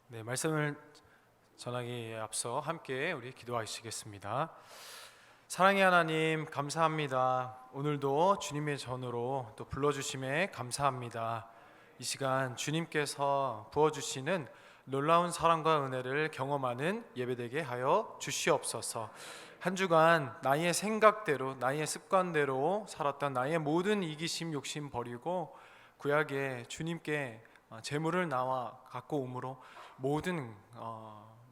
네, 말씀을 전하기에 앞서 함께 우리 기도하시겠습니다. 사랑의 하나님, 감사합니다. 오늘도 주님의 전으로 또 불러주심에 감사합니다. 이 시간 주님께서 부어주시는 놀라운 사랑과 은혜를 경험하는 예배되게 하여 주시옵소서. 한 주간 나의 생각대로, 나의 습관대로 살았던 나의 모든 이기심, 욕심 버리고 구약에 주님께 재물을 나와 갖고 오므로 모든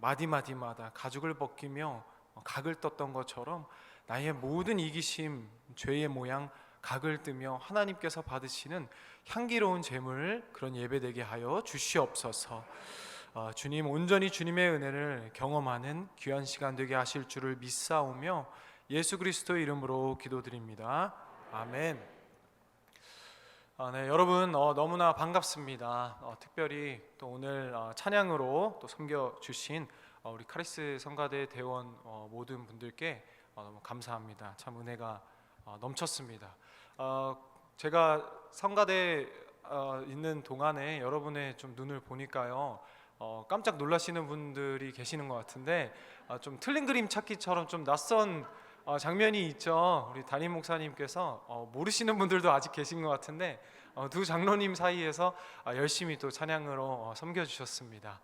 마디마디마다 가죽을 벗기며 각을 떴던 것처럼 나의 모든 이기심, 죄의 모양 각을 뜨며 하나님께서 받으시는 향기로운 제물, 그런 예배되게 하여 주시옵소서. 주님, 온전히 주님의 은혜를 경험하는 귀한 시간 되게 하실 줄을 믿사오며 예수 그리스도의 이름으로 기도드립니다. 아멘. 네, 여러분 너무나 반갑습니다. 특별히 또 오늘 찬양으로 또 섬겨주신 우리 카리스 성가대 대원 모든 분들께 너무 감사합니다. 참 은혜가 넘쳤습니다. 제가 성가대 있는 동안에 여러분의 좀 눈을 보니까요, 깜짝 놀라시는 분들이 계시는 것 같은데 좀 틀린 그림 찾기처럼 좀 낯선 장면이 있죠. 우리 담임 목사님께서 모르시는 분들도 아직 계신 것 같은데 두 장로님 사이에서 열심히 또 찬양으로 섬겨주셨습니다.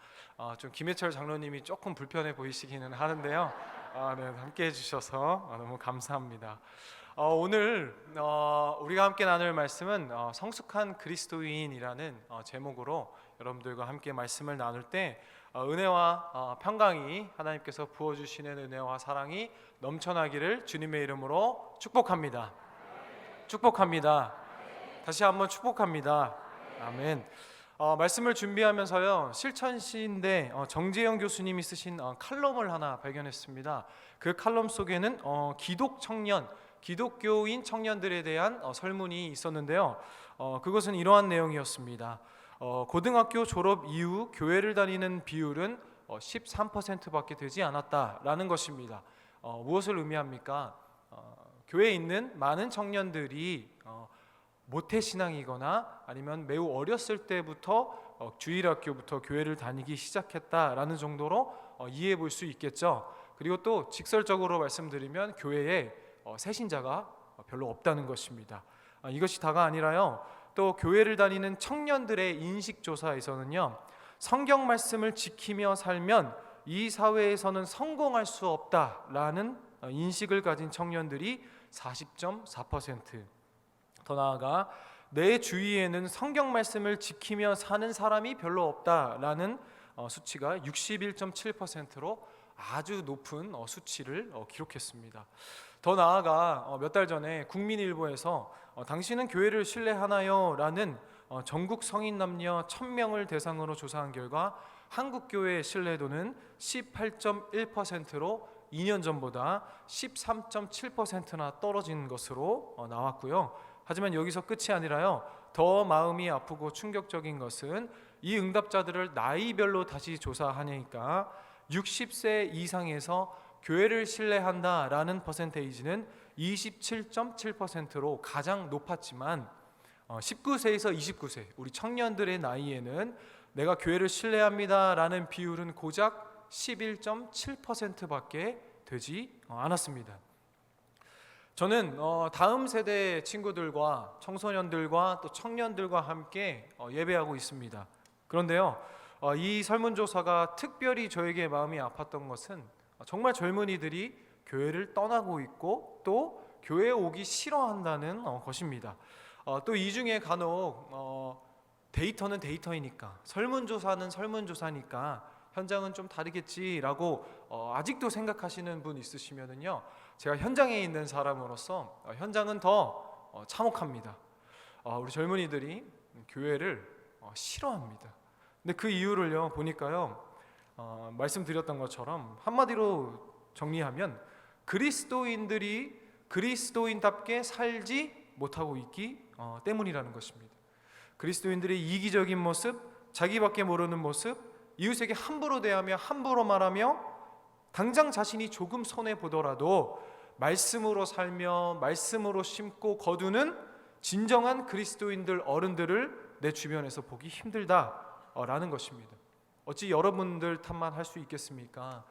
좀 김해철 장로님이 조금 불편해 보이시기는 하는데요. 네, 함께 해주셔서 너무 감사합니다. 오늘 우리가 함께 나눌 말씀은 성숙한 그리스도인이라는 제목으로 여러분들과 함께 말씀을 나눌 때 은혜와 평강이, 하나님께서 부어주시는 은혜와 사랑이 넘쳐나기를 주님의 이름으로 축복합니다. 축복합니다. 다시 한번 축복합니다. 아멘. 말씀을 준비하면서요, 실천시인데 정재영 교수님이 쓰신 칼럼을 하나 발견했습니다. 그 칼럼 속에는 기독교인 청년들에 대한 설문이 있었는데요, 그것은 이러한 내용이었습니다. 고등학교 졸업 이후 교회를 다니는 비율은 13%밖에 되지 않았다라는 것입니다. 무엇을 의미합니까? 교회에 있는 많은 청년들이 모태신앙이거나 아니면 매우 어렸을 때부터 주일학교부터 교회를 다니기 시작했다라는 정도로 이해해 볼 수 있겠죠. 그리고 또 직설적으로 말씀드리면 교회에 새신자가 별로 없다는 것입니다. 이것이 다가 아니라요, 또 교회를 다니는 청년들의 인식조사에서는요, 성경 말씀을 지키며 살면 이 사회에서는 성공할 수 없다라는 인식을 가진 청년들이 40.4%, 더 나아가 내 주위에는 성경 말씀을 지키며 사는 사람이 별로 없다라는 수치가 61.7%로 아주 높은 수치를 기록했습니다. 더 나아가 몇 달 전에 국민일보에서 당신은 교회를 신뢰하나요? 라는 전국 성인 남녀 1000명을 대상으로 조사한 결과 한국 교회의 신뢰도는 18.1%로 2년 전보다 13.7%나 떨어진 것으로 나왔고요. 하지만 여기서 끝이 아니라요, 더 마음이 아프고 충격적인 것은 이 응답자들을 나이별로 다시 조사하니까 60세 이상에서 교회를 신뢰한다라는 퍼센테이지는 27.7%로 가장 높았지만 19세에서 29세 우리 청년들의 나이에는 내가 교회를 신뢰합니다라는 비율은 고작 11.7%밖에 되지 않았습니다. 저는 다음 세대 친구들과 청소년들과 또 청년들과 함께 예배하고 있습니다. 그런데요, 이 설문조사가 특별히 저에게 마음이 아팠던 것은 정말 젊은이들이 교회를 떠나고 있고 또 교회에 오기 싫어한다는 것입니다. 또 이 중에 간혹 데이터는 데이터이니까, 설문조사는 설문조사니까 현장은 좀 다르겠지라고 아직도 생각하시는 분 있으시면은요, 제가 현장에 있는 사람으로서 현장은 더 참혹합니다. 우리 젊은이들이 교회를 싫어합니다. 근데 그 이유를요 보니까요, 말씀드렸던 것처럼 한마디로 정리하면 그리스도인들이 그리스도인답게 살지 못하고 있기 때문이라는 것입니다. 그리스도인들의 이기적인 모습, 자기밖에 모르는 모습, 이웃에게 함부로 대하며 함부로 말하며 당장 자신이 조금 손해보더라도 말씀으로 살며 말씀으로 심고 거두는 진정한 그리스도인들 어른들을 내 주변에서 보기 힘들다라는 것입니다. 어찌 여러분들 탓만 할 수 있겠습니까?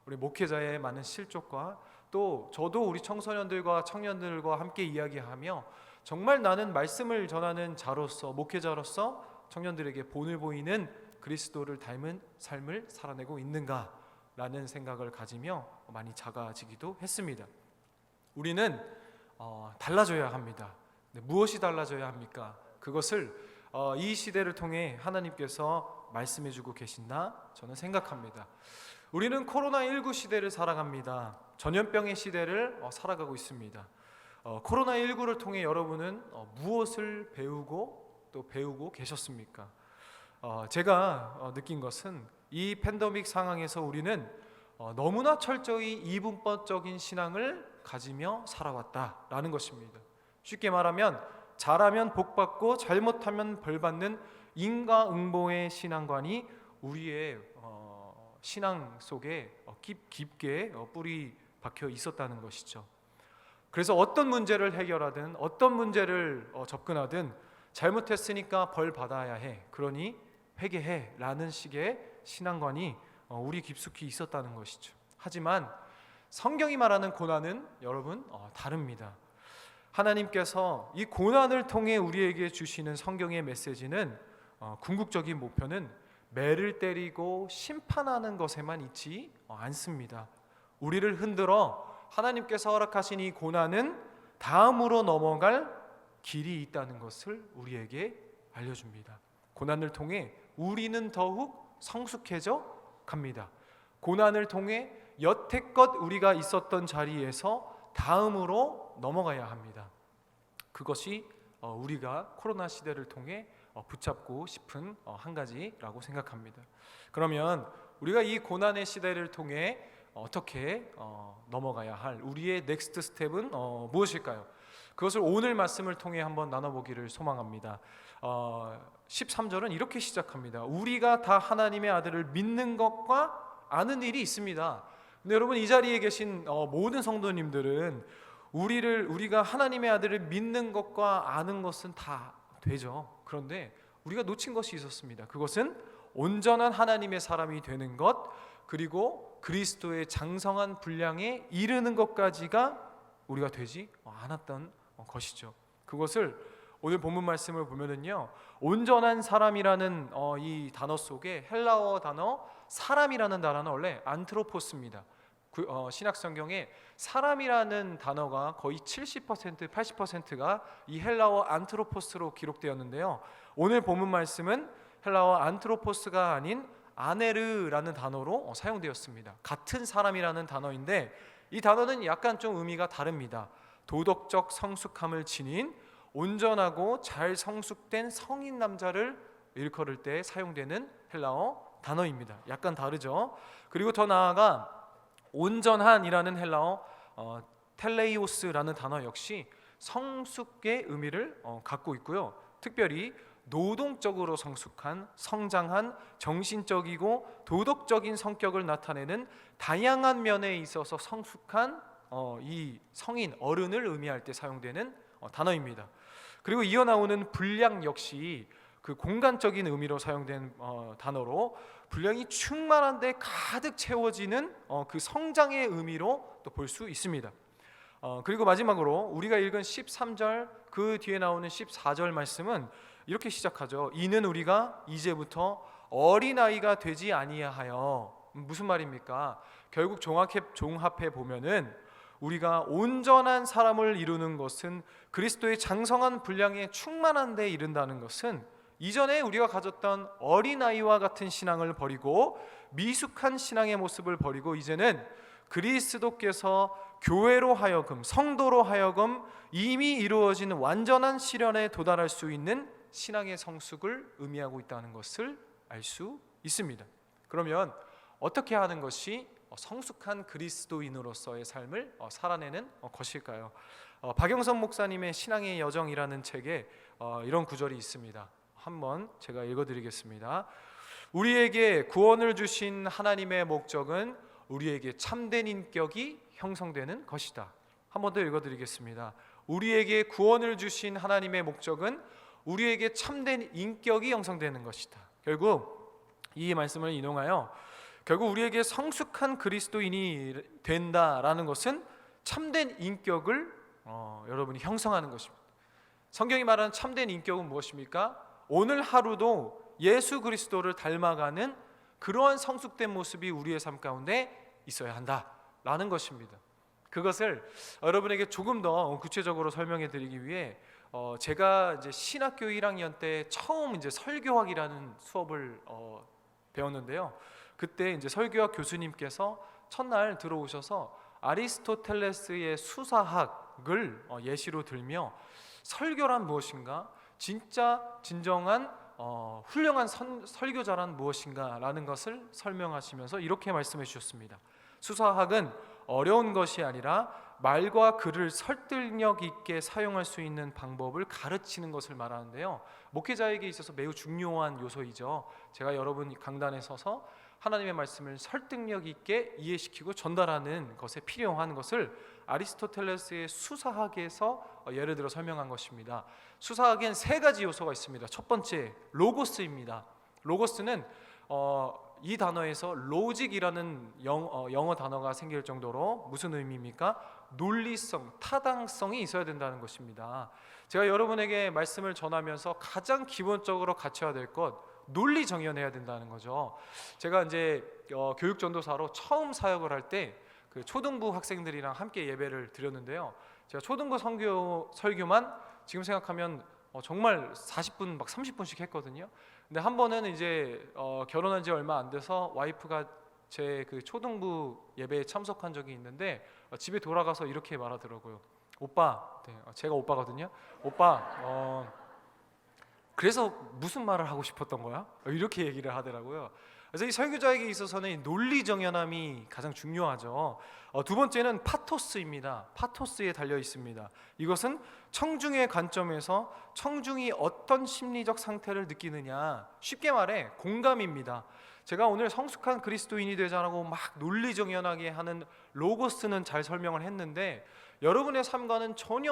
우리 목회자의 많은 실족과 또 저도 우리 청소년들과 청년들과 함께 이야기하며 정말 나는 말씀을 전하는 자로서, 목회자로서 청년들에게 본을 보이는 그리스도를 닮은 삶을 살아내고 있는가라는 생각을 가지며 많이 작아지기도 했습니다. 우리는 달라져야 합니다. 무엇이 달라져야 합니까? 그것을 이 시대를 통해 하나님께서 말씀해주고 계신다 저는 생각합니다. 우리는 코로나19 시대를 살아갑니다. 전염병의 시대를 살아가고 있습니다. 코로나19를 통해 여러분은 무엇을 배우고 또 배우고 계셨습니까? 제가 느낀 것은 이 팬데믹 상황에서 우리는 너무나 철저히 이분법적인 신앙을 가지며 살아왔다라는 것입니다. 쉽게 말하면 잘하면 복받고 잘못하면 벌받는 인과응보의 신앙관이 우리의 신앙 속에 깊게 뿌리 박혀 있었다는 것이죠. 그래서 어떤 문제를 해결하든 어떤 문제를 접근하든 잘못했으니까 벌 받아야 해, 그러니 회개해 라는 식의 신앙관이 우리 깊숙이 있었다는 것이죠. 하지만 성경이 말하는 고난은 여러분 다릅니다. 하나님께서 이 고난을 통해 우리에게 주시는 성경의 메시지는 궁극적인 목표는 매를 때리고 심판하는 것에만 있지 않습니다. 우리를 흔들어 하나님께서 허락하신 이 고난은 다음으로 넘어갈 길이 있다는 것을 우리에게 알려줍니다. 고난을 통해 우리는 더욱 성숙해져 갑니다. 고난을 통해 여태껏 우리가 있었던 자리에서 다음으로 넘어가야 합니다. 그것이 우리가 코로나 시대를 통해 붙잡고 싶은 한 가지라고 생각합니다. 그러면 우리가 이 고난의 시대를 통해 어떻게 넘어가야 할 우리의 넥스트 스텝은 무엇일까요? 그것을 오늘 말씀을 통해 한번 나눠보기를 소망합니다. 13절은 이렇게 시작합니다. 우리가 다 하나님의 아들을 믿는 것과 아는 일이 있습니다. 근데 여러분, 이 자리에 계신 모든 성도님들은 우리가 하나님의 아들을 믿는 것과 아는 것은 다 되죠. 그런데 우리가 놓친 것이 있었습니다. 그것은 온전한 하나님의 사람이 되는 것, 그리고 그리스도의 장성한 분량에 이르는 것까지가 우리가 되지 않았던 것이죠. 그것을 오늘 본문 말씀을 보면은요, 온전한 사람이라는 이 단어 속에 헬라어 단어 사람이라는 단어는 원래 안트로포스입니다. 신약 성경에 사람이라는 단어가 거의 70%, 80%가 이 헬라어 안트로포스로 기록되었는데요. 오늘 본문 말씀은 헬라어 안트로포스가 아닌 아네르라는 단어로 사용되었습니다. 같은 사람이라는 단어인데 이 단어는 약간 좀 의미가 다릅니다. 도덕적 성숙함을 지닌 온전하고 잘 성숙된 성인 남자를 일컬을 때 사용되는 헬라어 단어입니다. 약간 다르죠. 그리고 더 나아가 온전한이라는 헬라어 텔레이오스라는 단어 역시 성숙의 의미를 갖고 있고요. 특별히 노동적으로 성숙한, 성장한, 정신적이고 도덕적인 성격을 나타내는 다양한 면에 있어서 성숙한 이 성인, 어른을 의미할 때 사용되는 단어입니다. 그리고 이어 나오는 분량 역시 그 공간적인 의미로 사용된 단어로 분량이 충만한데 가득 채워지는 그 성장의 의미로 또 볼 수 있습니다. 그리고 마지막으로 우리가 읽은 13절 그 뒤에 나오는 14절 말씀은 이렇게 시작하죠. 이는 우리가 이제부터 어린아이가 되지 아니하여. 무슨 말입니까? 결국 종합해 보면은 우리가 온전한 사람을 이루는 것은 그리스도의 장성한 분량에 충만한 데 이른다는 것은 이전에 우리가 가졌던 어린아이와 같은 신앙을 버리고 미숙한 신앙의 모습을 버리고 이제는 그리스도께서 교회로 하여금, 성도로 하여금 이미 이루어진 완전한 실현에 도달할 수 있는 신앙의 성숙을 의미하고 있다는 것을 알 수 있습니다. 그러면 어떻게 하는 것이 성숙한 그리스도인으로서의 삶을 살아내는 것일까요? 박영선 목사님의 신앙의 여정이라는 책에 이런 구절이 있습니다. 한번 제가 읽어드리겠습니다. 우리에게 구원을 주신 하나님의 목적은 우리에게 참된 인격이 형성되는 것이다. 한 번 더 읽어드리겠습니다. 우리에게 구원을 주신 하나님의 목적은 우리에게 참된 인격이 형성되는 것이다. 결국 이 말씀을 인용하여 결국 우리에게 성숙한 그리스도인이 된다라는 것은 참된 인격을 여러분이 형성하는 것입니다. 성경이 말하는 참된 인격은 무엇입니까? 오늘 하루도 예수 그리스도를 닮아가는 그러한 성숙된 모습이 우리의 삶 가운데 있어야 한다라는 것입니다. 그것을 여러분에게 조금 더 구체적으로 설명해 드리기 위해 제가 이제 신학교 1학년 때 처음 이제 설교학이라는 수업을 배웠는데요. 그때 이제 설교학 교수님께서 첫날 들어오셔서 아리스토텔레스의 수사학을 예시로 들며 설교란 무엇인가, 진정한 훌륭한 설교자란 무엇인가라는 것을 설명하시면서 이렇게 말씀해 주셨습니다. 수사학은 어려운 것이 아니라 말과 글을 설득력 있게 사용할 수 있는 방법을 가르치는 것을 말하는데요. 목회자에게 있어서 매우 중요한 요소이죠. 제가 여러분 강단에 서서 하나님의 말씀을 설득력 있게 이해시키고 전달하는 것에 필요한 것을 아리스토텔레스의 수사학에서 예를 들어 설명한 것입니다. 수사학엔 세 가지 요소가 있습니다. 첫 번째, 로고스입니다. 로고스는 이 단어에서 로직이라는 영어 단어가 생길 정도로 무슨 의미입니까? 논리성, 타당성이 있어야 된다는 것입니다. 제가 여러분에게 말씀을 전하면서 가장 기본적으로 갖춰야 될 것, 논리 정연해야 된다는 거죠. 제가 이제 교육 전도사로 처음 사역을 할 때 그 초등부 학생들이랑 함께 예배를 드렸는데요. 제가 초등부 설교만 지금 생각하면 정말 40분 막 30분씩 했거든요. 근데 한 번은 이제 결혼한 지 얼마 안 돼서 와이프가 제 그 초등부 예배에 참석한 적이 있는데 집에 돌아가서 이렇게 말하더라고요. 오빠, 네, 제가 오빠거든요. 오빠, 그래서 무슨 말을 하고 싶었던 거야? 이렇게 얘기를 하더라고요. 그래서 이 설교자에게 있어서는 논리 정연함이 가장 중요하죠. 두 번째는 파토스입니다. 파토스에 달려 있습니다. 이것은 청중의 관점에서 청중이 어떤 심리적 상태를 느끼느냐, 쉽게 말해 공감입니다. 제가 오늘 성숙한 그리스도인이 되자라고 막 논리 정연하게 하는 로고스는 잘 설명을 했는데 여러분의 삶과는 전혀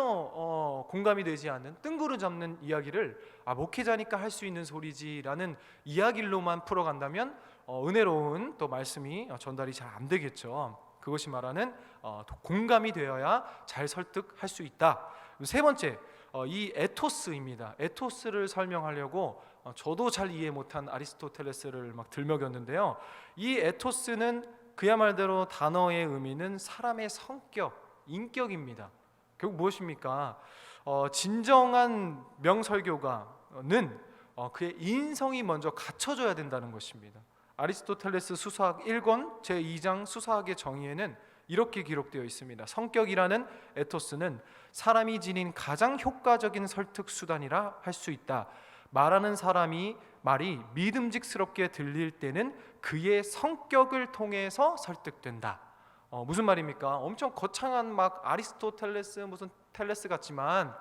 공감이 되지 않는 뜬구름 잡는 이야기를 목회자니까 할 수 있는 소리지라는 이야기로만 풀어간다면 은혜로운 또 말씀이 전달이 잘 안 되겠죠. 그것이 말하는 공감이 되어야 잘 설득할 수 있다. 세 번째, 이 에토스입니다. 에토스를 설명하려고 저도 잘 이해 못한 아리스토텔레스를 막 들먹였는데요. 이 에토스는 그야말로 단어의 의미는 사람의 성격, 인격입니다. 결국 무엇입니까? 진정한 명설교가는 그의 인성이 먼저 갖춰져야 된다는 것입니다. 아리스토텔레스 수사학 1권 제2장 수사학의 정의에는 이렇게 기록되어 있습니다. 성격이라는 에토스는 사람이 지닌 가장 효과적인 설득 수단이라 할 수 있다. 말하는 사람이 말이 믿음직스럽게 들릴 때는 그의 성격을 통해서 설득된다. 무슨 말입니까? 엄청 거창한 막 아리스토텔레스 무슨 텔레스 같지만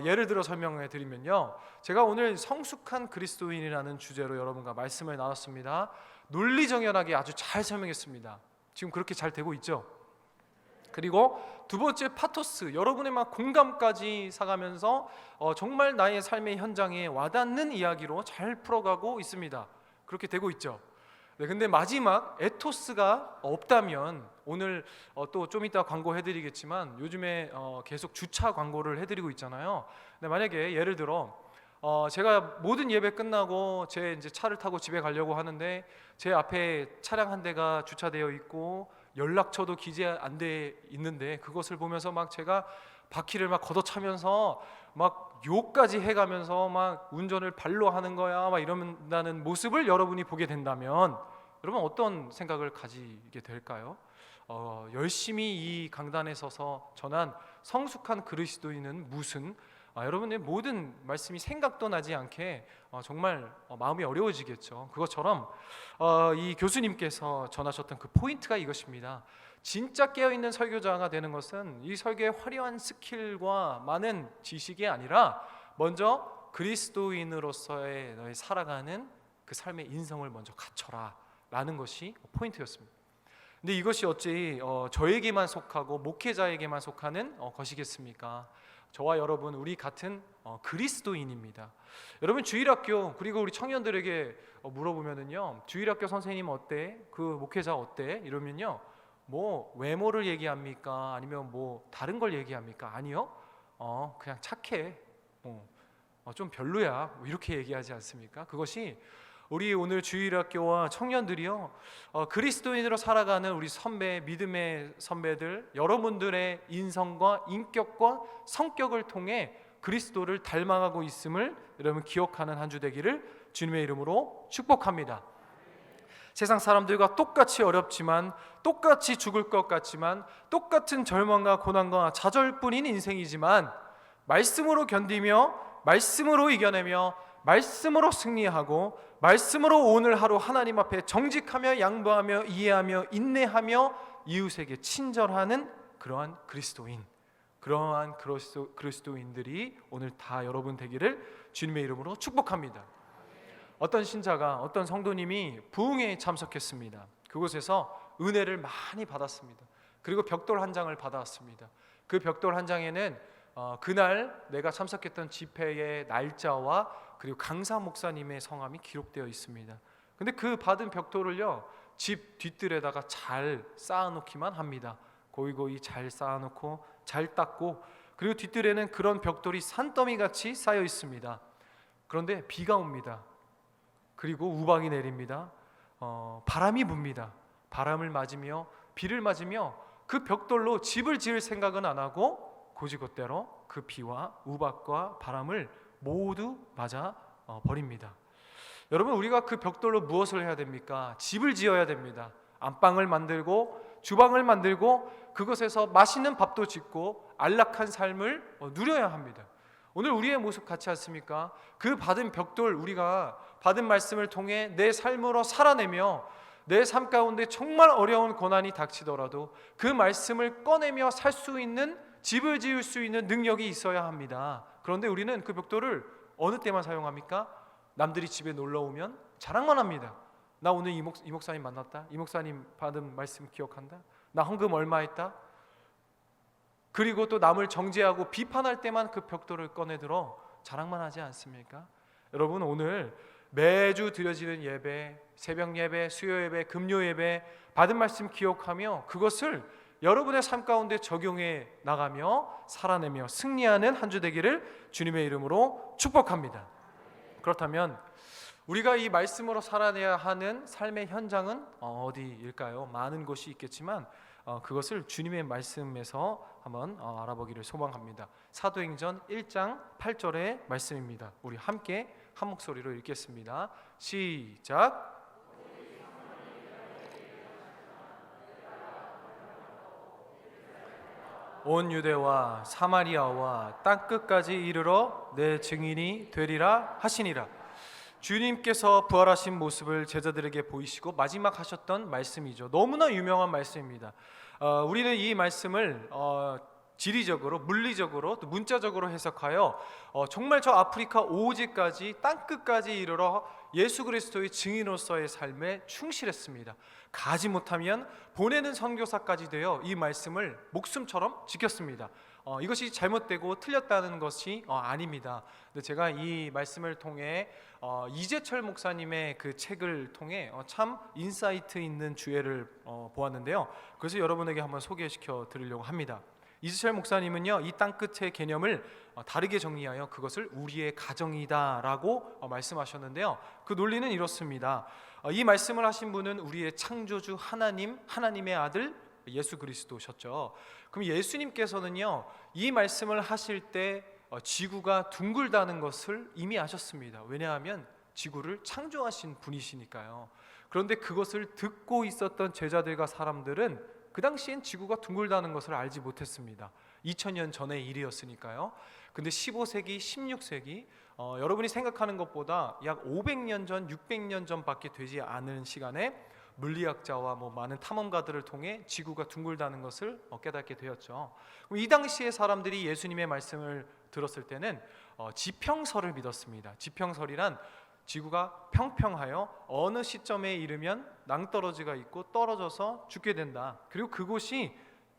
예를 들어 설명해 드리면요, 제가 오늘 성숙한 그리스도인이라는 주제로 여러분과 말씀을 나눴습니다. 논리정연하게 아주 잘 설명했습니다. 지금 그렇게 잘 되고 있죠? 그리고 두 번째 파토스, 여러분의 막 공감까지 사가면서 정말 나의 삶의 현장에 와닿는 이야기로 잘 풀어가고 있습니다. 그렇게 되고 있죠? 네, 근데 마지막 에토스가 없다면 오늘 또 좀 이따 광고 해드리겠지만 요즘에 계속 주차 광고를 해드리고 있잖아요. 근데 만약에 예를 들어 제가 모든 예배 끝나고 제 이제 차를 타고 집에 가려고 하는데 제 앞에 차량 한 대가 주차되어 있고 연락처도 기재 안 돼 있는데 그것을 보면서 막 제가 바퀴를 막 걷어차면서 막 욕까지 해가면서 막 운전을 발로 하는 거야 막 이런다는 모습을 여러분이 보게 된다면 여러분 어떤 생각을 가지게 될까요? 열심히 이 강단에 서서 전한 성숙한 그리스도인은 무슨 여러분의 모든 말씀이 생각도 나지 않게 정말 마음이 어려워지겠죠. 그것처럼 이 교수님께서 전하셨던 그 포인트가 이것입니다. 진짜 깨어있는 설교자가 되는 것은 이 설교의 화려한 스킬과 많은 지식이 아니라 먼저 그리스도인으로서의 너의 살아가는 그 삶의 인성을 먼저 갖춰라 라는 것이 포인트였습니다. 근데 이것이 어찌 저에게만 속하고 목회자에게만 속하는 것이겠습니까? 저와 여러분 우리 같은 그리스도인입니다. 여러분 주일학교 그리고 우리 청년들에게 물어보면은요, 주일학교 선생님 어때? 그 목회자 어때? 이러면요, 뭐 외모를 얘기합니까? 아니면 뭐 다른 걸 얘기합니까? 아니요, 그냥 착해, 좀 별로야, 뭐 이렇게 얘기하지 않습니까? 그것이 우리 오늘 주일학교와 청년들이요, 그리스도인으로 살아가는 우리 선배, 믿음의 선배들, 여러분들의 인성과 인격과 성격을 통해 그리스도를 닮아가고 있음을 여러분 기억하는 한 주 되기를 주님의 이름으로 축복합니다. 세상 사람들과 똑같이 어렵지만, 똑같이 죽을 것 같지만, 똑같은 절망과 고난과 좌절뿐인 인생이지만 말씀으로 견디며, 말씀으로 이겨내며, 말씀으로 승리하고, 말씀으로 오늘 하루 하나님 앞에 정직하며 양보하며 이해하며 인내하며 이웃에게 친절하는 그러한 그리스도인, 그러한 그리스도인들이 오늘 다 여러분 되기를 주님의 이름으로 축복합니다. 어떤 신자가, 어떤 성도님이 부흥회에 참석했습니다. 그곳에서 은혜를 많이 받았습니다. 그리고 벽돌 한 장을 받아왔습니다. 그 벽돌 한 장에는 그날 내가 참석했던 집회의 날짜와 그리고 강사 목사님의 성함이 기록되어 있습니다. 근데 그 받은 벽돌을요, 집 뒷뜰에다가 잘 쌓아놓기만 합니다. 고이고이 잘 쌓아놓고 잘 닦고, 그리고 뒷뜰에는 그런 벽돌이 산더미같이 쌓여 있습니다. 그런데 비가 옵니다. 그리고 우박이 내립니다. 바람이 붑니다. 바람을 맞으며 비를 맞으며 그 벽돌로 집을 지을 생각은 안 하고 고지것대로 그 비와 우박과 바람을 모두 맞아 버립니다. 여러분, 우리가 그 벽돌로 무엇을 해야 됩니까? 집을 지어야 됩니다. 안방을 만들고 주방을 만들고 그것에서 맛있는 밥도 짓고 안락한 삶을 누려야 합니다. 오늘 우리의 모습 같지 않습니까? 그 받은 벽돌, 우리가 받은 말씀을 통해 내 삶으로 살아내며 내 삶 가운데 정말 어려운 고난이 닥치더라도 그 말씀을 꺼내며 살 수 있는, 집을 지을 수 있는 능력이 있어야 합니다. 그런데 우리는 그 벽돌을 어느 때만 사용합니까? 남들이 집에 놀러 오면 자랑만 합니다. 나 오늘 이 목사님 만났다. 이 목사님 받은 말씀 기억한다. 나 헌금 얼마 했다. 그리고 또 남을 정죄하고 비판할 때만 그 벽돌을 꺼내들어 자랑만 하지 않습니까? 여러분, 오늘 매주 드려지는 예배, 새벽 예배, 수요 예배, 금요 예배 받은 말씀 기억하며 그것을 여러분의 삶 가운데 적용해 나가며 살아내며 승리하는 한 주 되기를 주님의 이름으로 축복합니다. 그렇다면 우리가 이 말씀으로 살아내야 하는 삶의 현장은 어디일까요? 많은 곳이 있겠지만 그것을 주님의 말씀에서 한번 알아보기를 소망합니다. 사도행전 1장 8절의 말씀입니다. 우리 함께 한 목소리로 읽겠습니다. 시작. 온 유대와 사마리아와 땅끝까지 이르러 내 증인이 되리라 하시니라. 주님께서 부활하신 모습을 제자들에게 보이시고 마지막 하셨던 말씀이죠. 너무나 유명한 말씀입니다. 우리는 이 말씀을 지리적으로, 물리적으로, 또 문자적으로 해석하여 정말 저 아프리카 오지까지, 땅끝까지 이르러 예수 그리스도의 증인으로서의 삶에 충실했습니다. 가지 못하면 보내는 선교사까지 되어 이 말씀을 목숨처럼 지켰습니다. 이것이 잘못되고 틀렸다는 것이 아닙니다. 근데 제가 이 말씀을 통해 이재철 목사님의 그 책을 통해 참 인사이트 있는 주제를 보았는데요. 그래서 여러분에게 한번 소개시켜 드리려고 합니다. 이재철 목사님은요, 이 땅끝의 개념을 다르게 정리하여 그것을 우리의 가정이다라고 말씀하셨는데요. 그 논리는 이렇습니다. 이 말씀을 하신 분은 우리의 창조주 하나님, 하나님의 아들 예수 그리스도셨죠. 그럼 예수님께서는요, 이 말씀을 하실 때 지구가 둥글다는 것을 이미 아셨습니다. 왜냐하면 지구를 창조하신 분이시니까요. 그런데 그것을 듣고 있었던 제자들과 사람들은 그 당시엔 지구가 둥글다는 것을 알지 못했습니다. 2000년 전의 일이었으니까요. 근데 15세기, 16세기 여러분이 생각하는 것보다 약 500년 전, 600년 전밖에 되지 않은 시간에 물리학자와 많은 탐험가들을 통해 지구가 둥글다는 것을 깨닫게 되었죠. 이 당시에 사람들이 예수님의 말씀을 들었을 때는 지평설을 믿었습니다. 지평설이란 지구가 평평하여 어느 시점에 이르면 낭떠러지가 있고 떨어져서 죽게 된다. 그리고 그곳이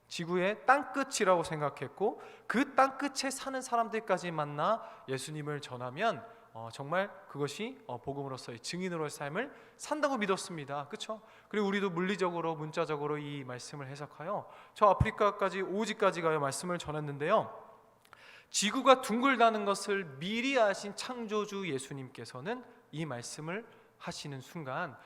지구의 땅끝이라고 생각했고 그 땅끝에 사는 사람들까지 만나 예수님을 전하면 정말 그것이 복음으로서의 증인으로의 삶을 산다고 믿었습니다. 그렇죠? 그리고 우리도 물리적으로 문자적으로 이 말씀을 해석하여 저 아프리카까지 오지까지 가요 말씀을 전했는데요. 지구가 둥글다는 것을 미리 아신 창조주 예수님께서는 이 말씀을 하시는 순간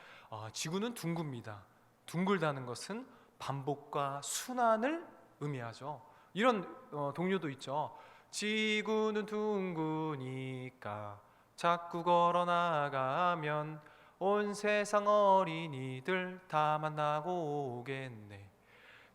지구는 둥굽니다. 둥글다는 것은 반복과 순환을 의미하죠. 이런 동료도 있죠. 지구는 둥그니까 자꾸 걸어 나가면 온 세상 어린이들 다 만나고 오겠네.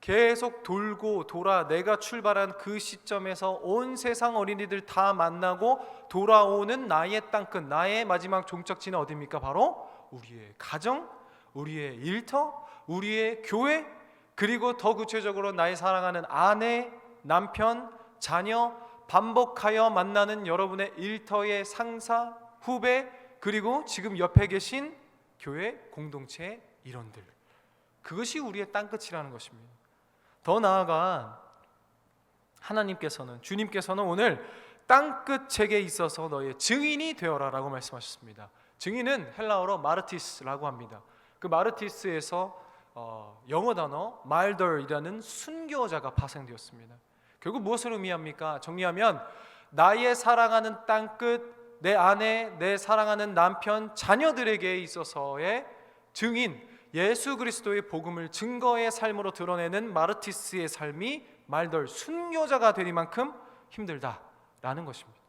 계속 돌고 돌아 내가 출발한 그 시점에서 온 세상 어린이들 다 만나고 돌아오는 나의 땅끝, 나의 마지막 종착지는 어디입니까? 바로 우리의 가정, 우리의 일터, 우리의 교회, 그리고 더 구체적으로 나의 사랑하는 아내, 남편, 자녀, 반복하여 만나는 여러분의 일터의 상사, 후배, 그리고 지금 옆에 계신 교회 공동체의 일원들, 그것이 우리의 땅끝이라는 것입니다. 더 나아가 하나님께서는, 주님께서는 오늘 땅끝책에 있어서 너의 증인이 되어라 라고 말씀하셨습니다. 증인은 헬라어로 마르티스라고 합니다. 그 마르티스에서 영어 단어 말더이라는 순교자가 파생되었습니다. 결국 무엇을 의미합니까? 정리하면 나의 사랑하는 땅끝, 내 아내, 내 사랑하는 남편, 자녀들에게 있어서의 증인, 예수 그리스도의 복음을 증거의 삶으로 드러내는 마르티스의 삶이 말덜 순교자가 되리만큼 힘들다라는 것입니다.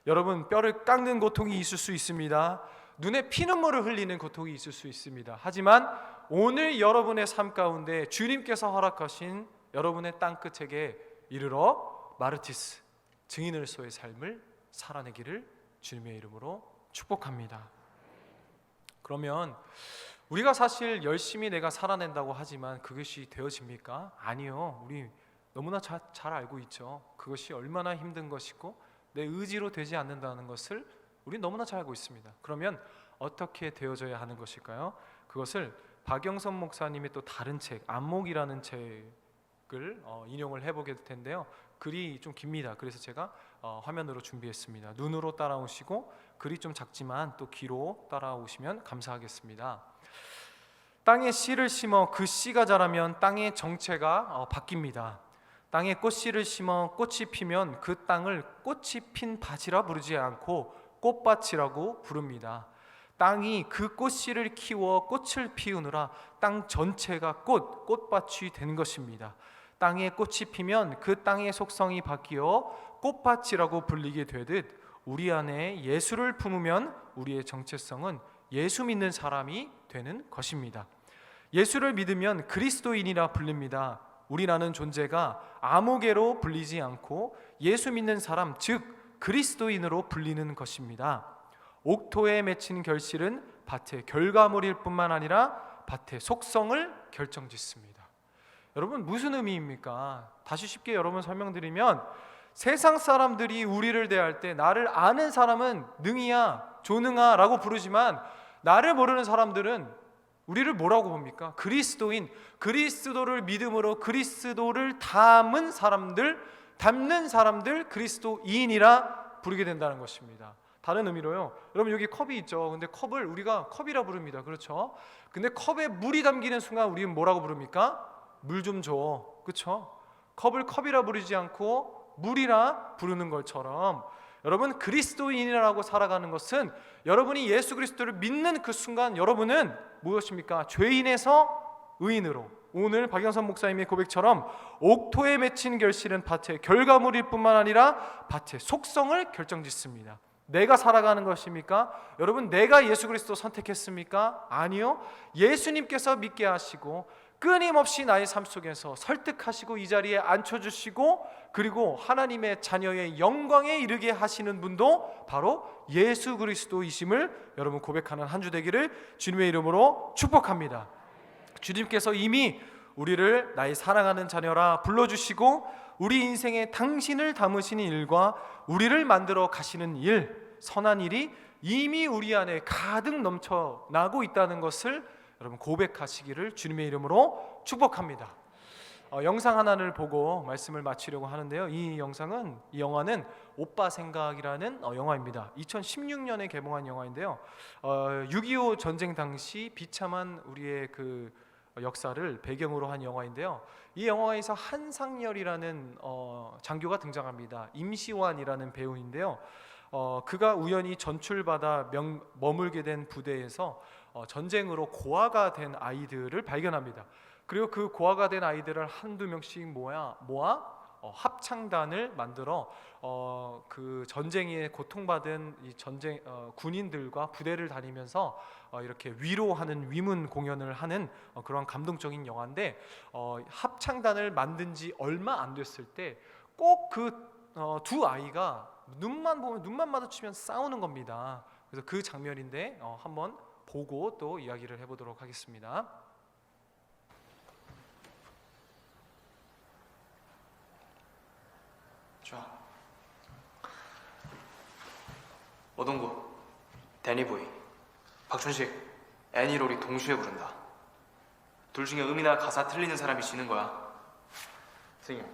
여러분, 뼈를 깎는 고통이 있을 수 있습니다. 눈에 피눈물을 흘리는 고통이 있을 수 있습니다. 하지만 오늘 여러분의 삶 가운데 주님께서 허락하신 여러분의 땅끝에게 이르러 마르티스, 증인으로서의 삶을 살아내기를 주님의 이름으로 축복합니다. 그러면 우리가 사실 열심히 내가 살아낸다고 하지만 그것이 되어집니까? 아니요. 우리 너무나 잘 알고 있죠. 그것이 얼마나 힘든 것이고 내 의지로 되지 않는다는 것을 우리 너무나 잘 알고 있습니다. 그러면 어떻게 되어져야 하는 것일까요? 그것을 박영선 목사님의 또 다른 책, 안목이라는 책을 인용을 해보게 될 텐데요. 글이 좀 깁니다. 그래서 제가 화면으로 준비했습니다. 눈으로 따라오시고 글이 좀 작지만 또 귀로 따라오시면 감사하겠습니다. 땅에 씨를 심어 그 씨가 자라면 땅의 정체가 바뀝니다. 땅에 꽃씨를 심어 꽃이 피면 그 땅을 꽃이 핀 밭이라 부르지 않고 꽃밭이라고 부릅니다. 땅이 그 꽃씨를 키워 꽃을 피우느라 땅 전체가 꽃밭이 된 것입니다. 땅에 꽃이 피면 그 땅의 속성이 바뀌어 꽃밭이라고 불리게 되듯 우리 안에 예수를 품으면 우리의 정체성은 예수 믿는 사람이 되는 것입니다. 예수를 믿으면 그리스도인이라 불립니다. 우리라는 존재가 아무개로 불리지 않고 예수 믿는 사람, 즉 그리스도인으로 불리는 것입니다. 옥토에 맺힌 결실은 밭의 결과물일 뿐만 아니라 밭의 속성을 결정짓습니다. 여러분, 무슨 의미입니까? 다시 쉽게 여러분 설명드리면, 세상 사람들이 우리를 대할 때 나를 아는 사람은 능이야, 조능아 라고 부르지만 나를 모르는 사람들은 우리를 뭐라고 봅니까? 그리스도인, 그리스도를 믿음으로 그리스도를 담는 사람들 그리스도인이라 부르게 된다는 것입니다. 다른 의미로요, 여러분 여기 컵이 있죠. 근데 컵을 우리가 컵이라 부릅니다. 그렇죠? 근데 컵에 물이 담기는 순간 우리는 뭐라고 부릅니까? 물 좀 줘. 그렇죠? 컵을 컵이라 부르지 않고 물이라 부르는 것처럼 여러분, 그리스도인이라고 살아가는 것은 여러분이 예수 그리스도를 믿는 그 순간 여러분은 무엇입니까? 죄인에서 의인으로, 오늘 박영선 목사님의 고백처럼 옥토에 맺힌 결실은 밭의 결과물일 뿐만 아니라 밭의 속성을 결정짓습니다. 내가 살아가는 것입니까? 여러분, 내가 예수 그리스도 선택했습니까? 아니요. 예수님께서 믿게 하시고 끊임없이 나의 삶 속에서 설득하시고 이 자리에 앉혀주시고 그리고 하나님의 자녀의 영광에 이르게 하시는 분도 바로 예수 그리스도이심을 여러분 고백하는 한 주 되기를 주님의 이름으로 축복합니다. 주님께서 이미 우리를 나의 사랑하는 자녀라 불러주시고 우리 인생에 당신을 담으시는 일과 우리를 만들어 가시는 일, 선한 일이 이미 우리 안에 가득 넘쳐나고 있다는 것을 여러분 고백하시기를 주님의 이름으로 축복합니다. 영상 하나를 보고 말씀을 마치려고 하는데요. 이 영화는 오빠 생각이라는 영화입니다. 2016년에 개봉한 영화인데요. 6.25 전쟁 당시 비참한 우리의 그 역사를 배경으로 한 영화인데요. 이 영화에서 한상열이라는 장교가 등장합니다. 임시완이라는 배우인데요. 그가 우연히 전출받아 머물게 된 부대에서 전쟁으로 고아가 된 아이들을 발견합니다. 그리고 그 고아가 된 아이들을 한두 명씩 모아 합창단을 만들어 그 전쟁에 고통받은 이 전쟁 군인들과 부대를 다니면서 이렇게 위로하는 위문 공연을 하는 그런 감동적인 영화인데, 합창단을 만든 지 얼마 안 됐을 때 꼭 그 두 아이가 눈만 마주치면 싸우는 겁니다. 그래서 그 장면인데 한번 보고 또 이야기를 해보도록 하겠습니다. 좋아. 오동구, 데니보이, 박준식, 애니롤이 동시에 부른다. 둘 중에 음이나 가사 틀리는 사람이 지는 거야. 선생님,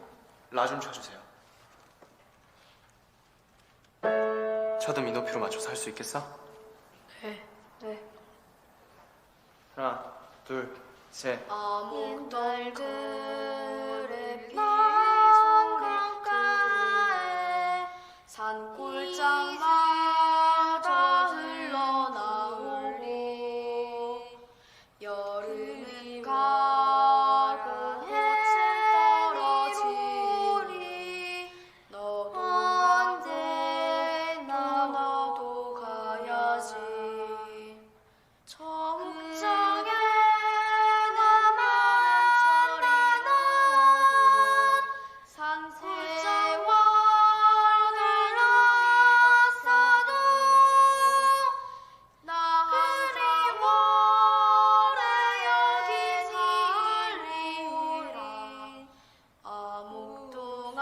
라 좀 쳐주세요. 첫음 이 높이로 맞춰서 할 수 있겠어? 네. 하나, 둘, 셋. 암흑달들의 비소리가에 산골짜마저 흘러나오고 여름이 가고 해질 떨어지니 너도 언제나 나도 가야지. 저 옥장에 나만 나는 산세월 들었어도 나 그리워래 여기 살리라. 아목동아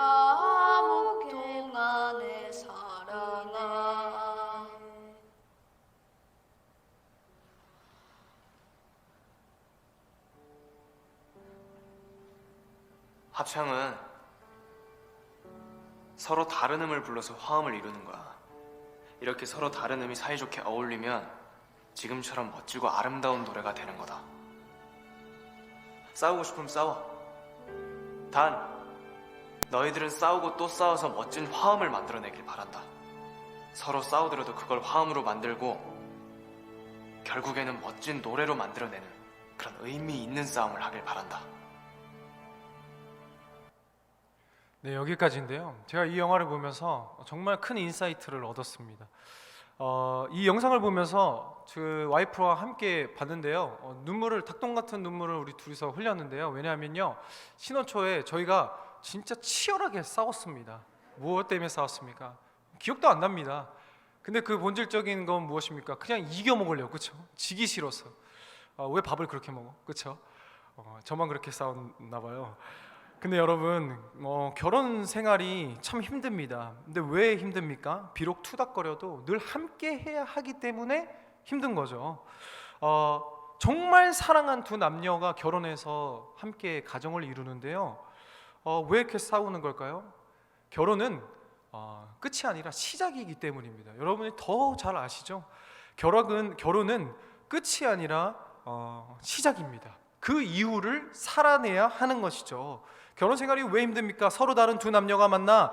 내 사랑아. 합창은 서로 다른 음을 불러서 화음을 이루는 거야. 이렇게 서로 다른 음이 사이좋게 어울리면 지금처럼 멋지고 아름다운 노래가 되는 거다. 싸우고 싶으면 싸워. 단 너희들은 싸우고 또 싸워서 멋진 화음을 만들어내길 바란다. 서로 싸우더라도 그걸 화음으로 만들고 결국에는 멋진 노래로 만들어내는 그런 의미 있는 싸움을 하길 바란다. 네, 여기까지인데요. 제가 이 영화를 보면서 정말 큰 인사이트를 얻었습니다. 이 영상을 보면서 그 와이프와 함께 봤는데요. 닭똥 같은 눈물을 우리 둘이서 흘렸는데요. 왜냐하면요, 신혼 초에 저희가 진짜 치열하게 싸웠습니다. 무엇 때문에 싸웠습니까? 기억도 안 납니다. 근데 그 본질적인 건 무엇입니까? 그냥 이겨 먹으려고, 그렇죠? 지기 싫어서. 왜 밥을 그렇게 먹어, 그렇죠? 저만 그렇게 싸웠나 봐요. 근데 여러분, 결혼 생활이 참 힘듭니다. 근데 왜 힘듭니까? 비록 투닥거려도 늘 함께 해야 하기 때문에 힘든 거죠. 정말 사랑한 두 남녀가 결혼해서 함께 가정을 이루는데요. 왜 이렇게 싸우는 걸까요? 결혼은 끝이 아니라 시작이기 때문입니다. 여러분이 더 잘 아시죠? 결혼은 끝이 아니라 시작입니다. 그 이유를 살아내야 하는 것이죠. 결혼 생활이 왜 힘듭니까? 서로 다른 두 남녀가 만나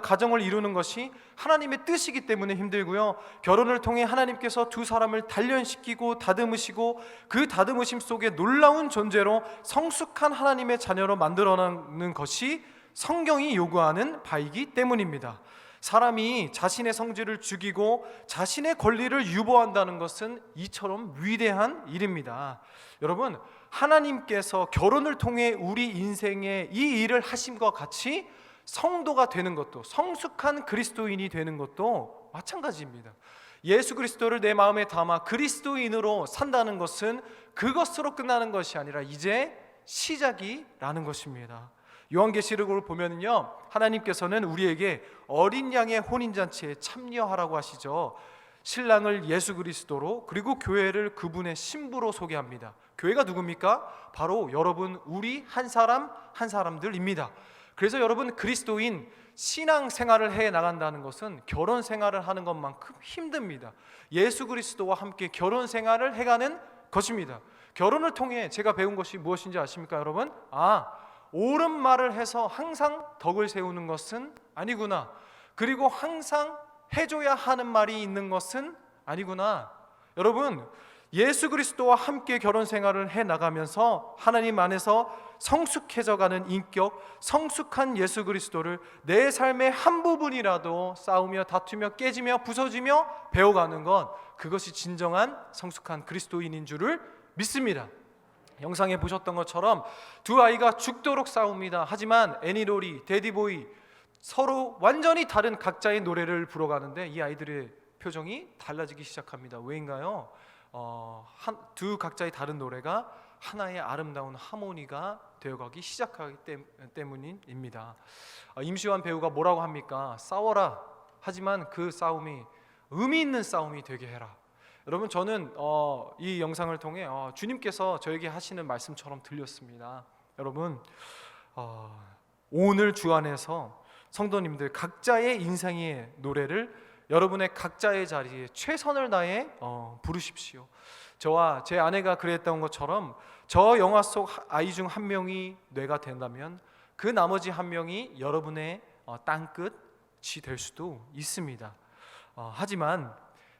가정을 이루는 것이 하나님의 뜻이기 때문에 힘들고요. 결혼을 통해 하나님께서 두 사람을 단련시키고 다듬으시고 그 다듬으심 속에 놀라운 존재로 성숙한 하나님의 자녀로 만들어내는 것이 성경이 요구하는 바이기 때문입니다. 사람이 자신의 성질을 죽이고 자신의 권리를 유보한다는 것은 이처럼 위대한 일입니다. 여러분, 하나님께서 결혼을 통해 우리 인생에 이 일을 하심과 같이 성도가 되는 것도, 성숙한 그리스도인이 되는 것도 마찬가지입니다. 예수 그리스도를 내 마음에 담아 그리스도인으로 산다는 것은 그것으로 끝나는 것이 아니라 이제 시작이라는 것입니다. 요한계시록을 보면요, 하나님께서는 우리에게 어린 양의 혼인잔치에 참여하라고 하시죠. 신랑을 예수 그리스도로, 그리고 교회를 그분의 신부로 소개합니다. 교회가 누굽니까? 바로 여러분, 우리 한 사람 한 사람들입니다. 그래서 여러분, 그리스도인 신앙 생활을 해 나간다는 것은 결혼 생활을 하는 것만큼 힘듭니다. 예수 그리스도와 함께 결혼 생활을 해가는 것입니다. 결혼을 통해 제가 배운 것이 무엇인지 아십니까, 여러분? 옳은 말을 해서 항상 덕을 세우는 것은 아니구나. 그리고 항상 해줘야 하는 말이 있는 것은 아니구나. 여러분, 예수 그리스도와 함께 결혼 생활을 해 나가면서 하나님 안에서 성숙해져가는 인격, 성숙한 예수 그리스도를 내 삶의 한 부분이라도 싸우며 다투며 깨지며 부서지며 배워가는 것, 그것이 진정한 성숙한 그리스도인인 줄을 믿습니다. 영상에 보셨던 것처럼 두 아이가 죽도록 싸웁니다. 하지만 애니로리, 데디보이 서로 완전히 다른 각자의 노래를 불어가는데 이 아이들의 표정이 달라지기 시작합니다. 왜인가요? 두 각자의 다른 노래가 하나의 아름다운 하모니가 되어가기 시작하기 때문입니다. 임시완 배우가 뭐라고 합니까? 싸워라. 하지만 그 싸움이 의미 있는 싸움이 되게 해라. 여러분, 저는 이 영상을 통해 주님께서 저에게 하시는 말씀처럼 들렸습니다. 여러분, 오늘 주 안에서 성도님들 각자의 인생의 노래를 여러분의 각자의 자리에 최선을 다해 부르십시오. 저와 제 아내가 그랬던 것처럼 저 영화 속 아이 중 한 명이 뇌가 된다면 그 나머지 한 명이 여러분의 땅끝이 될 수도 있습니다. 하지만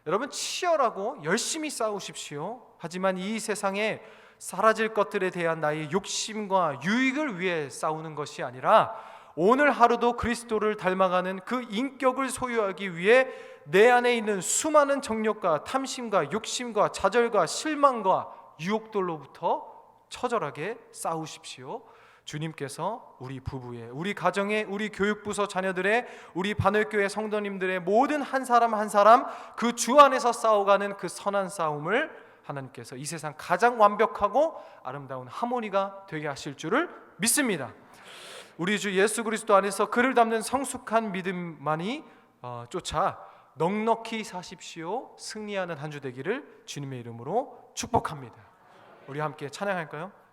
여러분, 치열하고 열심히 싸우십시오. 하지만 이 세상에 사라질 것들에 대한 나의 욕심과 유익을 위해 싸우는 것이 아니라 오늘 하루도 그리스도를 닮아가는 그 인격을 소유하기 위해 내 안에 있는 수많은 정욕과 탐심과 욕심과 좌절과 실망과 유혹들로부터 처절하게 싸우십시오. 주님께서 우리 부부의, 우리 가정의, 우리 교육부서 자녀들의, 우리 반월교회 성도님들의 모든 한 사람 한 사람 그 주 안에서 싸워가는 그 선한 싸움을 하나님께서 이 세상 가장 완벽하고 아름다운 하모니가 되게 하실 줄을 믿습니다. 우리 주 예수 그리스도 안에서 그를 닮는 성숙한 믿음만이 쫓아 넉넉히 사십시오. 승리하는 한 주 되기를 주님의 이름으로 축복합니다. 우리 함께 찬양할까요?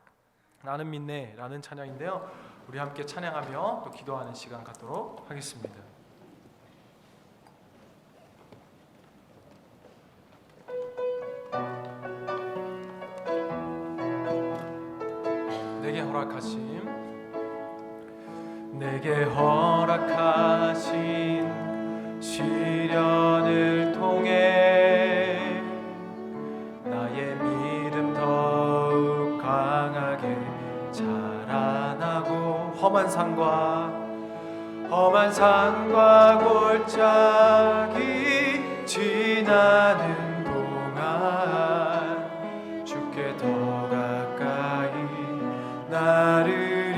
나는 믿네 라는 찬양인데요, 우리 함께 찬양하며 또 기도하는 시간 갖도록 하겠습니다. 내게 허락하신 시련을 통해 나의 믿음 더욱 강하게 자라나고 험한 산과 골짜기 지나는 동안 주께 더 가까이 나를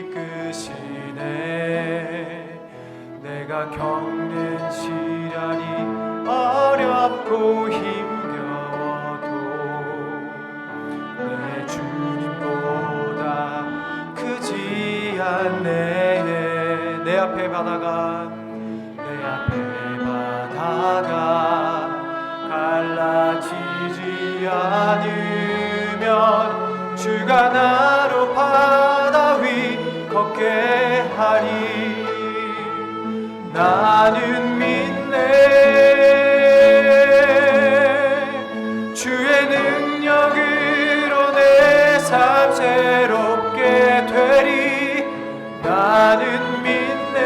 이끄시네. 내가 겪는 시련이 어렵고 힘겨워도 내 주님보다 크지 않네. 내 앞에 바다가 갈라지지 않으면 주가 나로 바다 위 걷게 하리. 나는 믿네. 주의 능력으로 내 삶 새롭게 되리. 나는 믿네.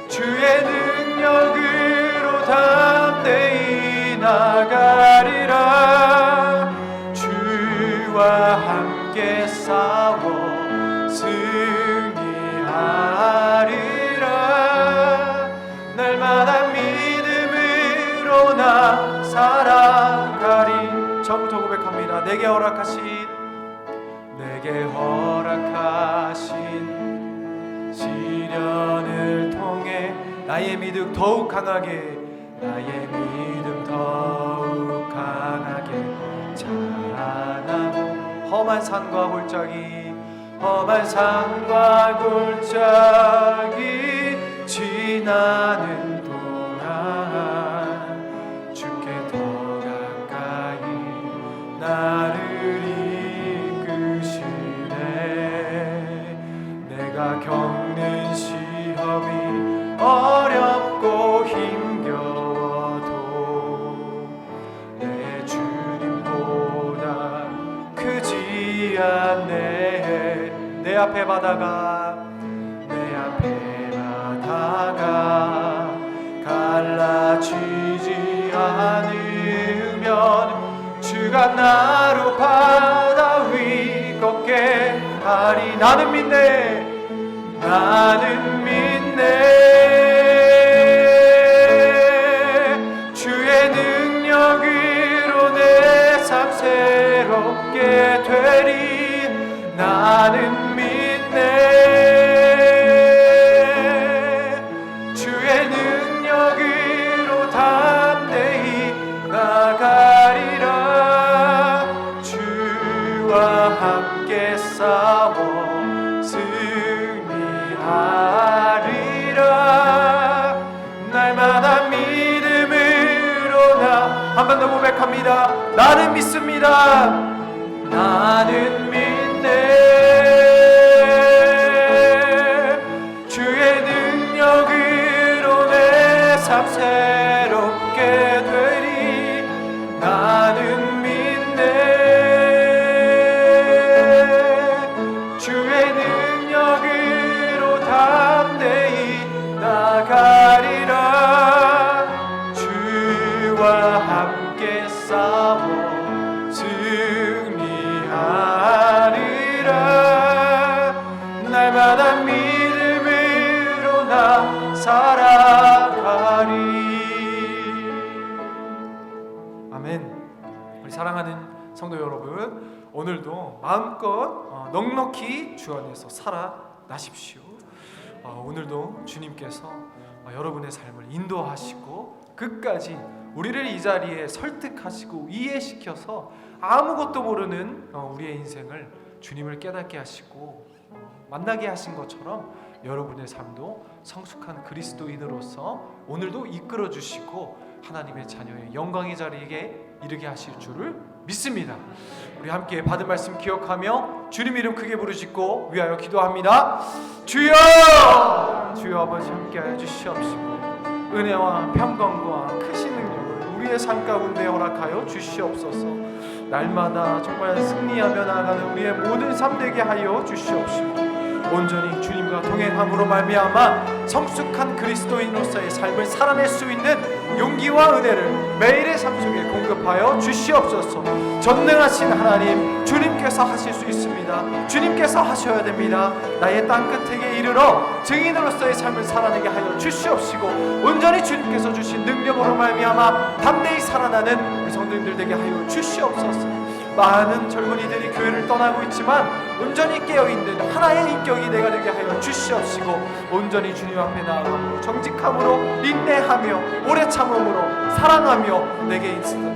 주의 능력으로 담대히 나가리라. 주와 함께 싸워 승리하리라. 날마다 믿음으로 나 살아가리. 처음부터 고백합니다. 내게 허락하신 시련을 통해 나의 믿음 더욱 강하게 자라나고 험한 산과 골짜기 지나는 지나는 동안 주께 더 가까이 나를 이끄시네. 내가 겪는 시험이 어렵고 힘겨워도 내 주님보다 크지 않네. 내 앞에 바다가 갈라지지 않으면 주가 나로 바다 위 걷게 하리. 나는 믿네. 나는 믿네. 주의 능력으로 내 삶 새롭게 되리. 나는 믿네. 주의 능력으로 담대히 나가리라. 주와 함께 싸워 승리하리라. 날마다 믿음으로 나 한 번 더 고백합니다. 나는 믿습니다. 나는 믿네. 주의 능력으로 내 삶 새롭게 되리. 나는 믿네. 주의 능력으로 담대히 나가리라. 주와 함께 싸워 승리하리라. 날마다 믿음으로 나 살아가리. 아멘. 우리 사랑하는 성도 여러분, 오늘도 마음껏 넉넉히 주 안에서 살아나십시오. 오늘도 주님께서 여러분의 삶을 인도하시고 끝까지 우리를 이 자리에 설득하시고 이해시켜서 아무것도 모르는 우리의 인생을 주님을 깨닫게 하시고 만나게 하신 것처럼 여러분의 삶도 성숙한 그리스도인으로서 오늘도 이끌어 주시고 하나님의 자녀의 영광의 자리에 이르게 하실 줄을 믿습니다. 우리 함께 받은 말씀 기억하며 주님 이름 크게 부르짖고 위하여 기도합니다. 주여! 주여 아버지 함께하여 주시옵시고 은혜와 평강과 크신 능력을 우리의 삶 가운데 허락하여 주시옵소서. 날마다 정말 승리하며 나아가는 우리의 모든 삶 되게 하여 주시옵시고 온전히 주님과 동행함으로 말미암아 성숙한 그리스도인으로서의 삶을 살아낼 수 있는 용기와 은혜를 매일의 삶 속에 공급하여 주시옵소서. 전능하신 하나님, 주님께서 하실 수 있습니다. 주님께서 하셔야 됩니다. 나의 땅끝에 이르러 증인으로서의 삶을 살아내게 하여 주시옵시고 온전히 주님께서 주신 능력으로 말미암아 담대히 살아나는 우리 성도님들 되게 하여 주시옵소서. 많은 젊은이들이 교회를 떠나고 있지만 온전히 깨어있는 하나의 인격이 내가 되게 하여 주시옵시고 온전히 주님 앞에 나아가고 정직함으로 인내하며 오래 참음으로 사랑하며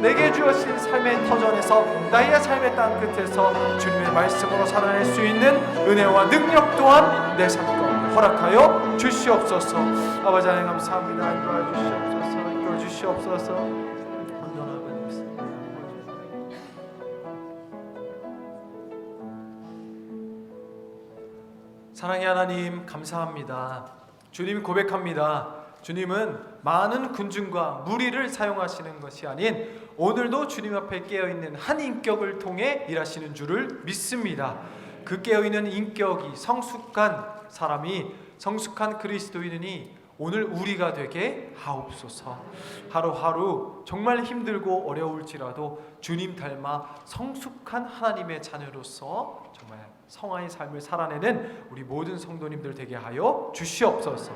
내게 주어진 삶의 터전에서 나의 삶의 땅끝에서 주님의 말씀으로 살아낼 수 있는 은혜와 능력 또한 내 삶 가운데 허락하여 주시옵소서. 아버지 하나님 감사합니다. 인도하여 주시옵소서. 이끌어 주시옵소서. 사랑의 하나님 감사합니다. 주님 고백합니다. 주님은 많은 군중과 무리를 사용하시는 것이 아닌 오늘도 주님 앞에 깨어있는 한 인격을 통해 일하시는 줄을 믿습니다. 그 깨어있는 인격이 성숙한 사람이 성숙한 그리스도인이니 오늘 우리가 되게 하옵소서. 하루하루 정말 힘들고 어려울지라도 주님 닮아 성숙한 하나님의 자녀로서 정말 성화의 삶을 살아내는 우리 모든 성도님들 되게 하여 주시옵소서.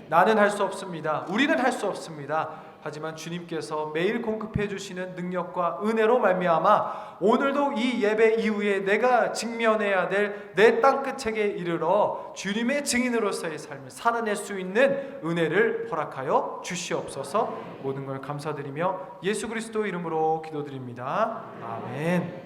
나는 할 수 없습니다. 우리는 할 수 없습니다. 하지만 주님께서 매일 공급해 주시는 능력과 은혜로 말미암아 오늘도 이 예배 이후에 내가 직면해야 될 내 땅끝에 이르러 주님의 증인으로서의 삶을 살아낼 수 있는 은혜를 허락하여 주시옵소서. 모든 걸 감사드리며 예수 그리스도 이름으로 기도드립니다. 아멘.